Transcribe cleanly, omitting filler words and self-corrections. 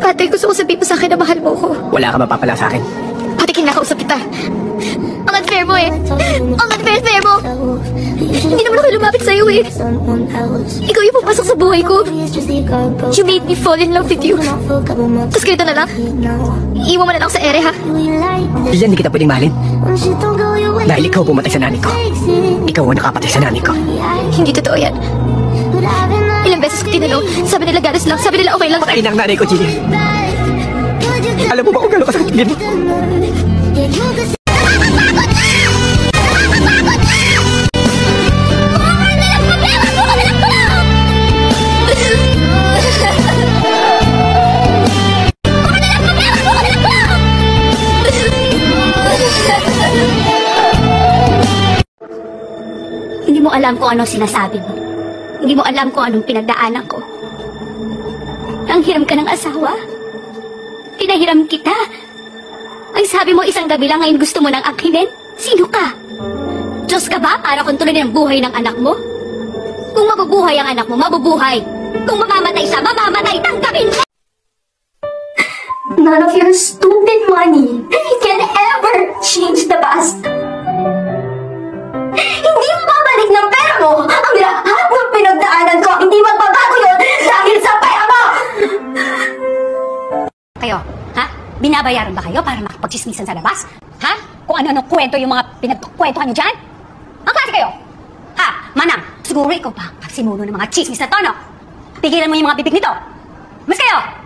Ate, gusto ko sabihin mo sa akin na mahal mo ko. Wala ka mapapala sa akin. Ate, kinakausap kita. Ang unfair mo eh. Ang unfair mo. Hindi naman ako lumapit sa'yo eh. Ikaw yung pumasok sa buhay ko. You made me fall in love with you. Tapos ganito na lang. Iwan mo na lang ako sa ere, ha? Iyan, hindi kita pwedeng mahalin. Dahil ikaw pumatay sa nanay ko. Ikaw ang nakapatay sa nanay ko. Hindi totoo yan. Ilang beses ko tinanong. Sabi nila ganas lang. Sabi nila okay lang. Patay ng nanay ko, Jillian. Alam mo ba kung gano'n kasakit ganito? Hindi mo alam kung anong sinasabi mo. Hindi mo alam kung anong pinagdaanan ko. Nanghiram ka ng asawa. Pinahiram kita. Ang sabi mo isang gabi lang ngayon gusto mo ng angkinin? Sino ka? Diyos ka ba para kontrolin ang buhay ng anak mo? Kung mabubuhay ang anak mo, mabubuhay. Kung mamamatay siya, mamamatay. Tanggapin mo! None of your stupid money can ever change the past. Hindi mo babalik ng pera mo. Ang lahat ng pinagdaanan ko, hindi magbabago yun dahil sa pera mo! Kayo, ha? Binabayaran ba kayo para makapagchismisan sa labas? Ha? Kung ano-ano kwento yung mga pinagkukwentuhan nyo dyan? Ang klase kayo? Ha? Manang, siguro ikaw pa pagsimuno ng mga chismis na to, no? Pigilan mo yung mga bibig nito. Mas kayo!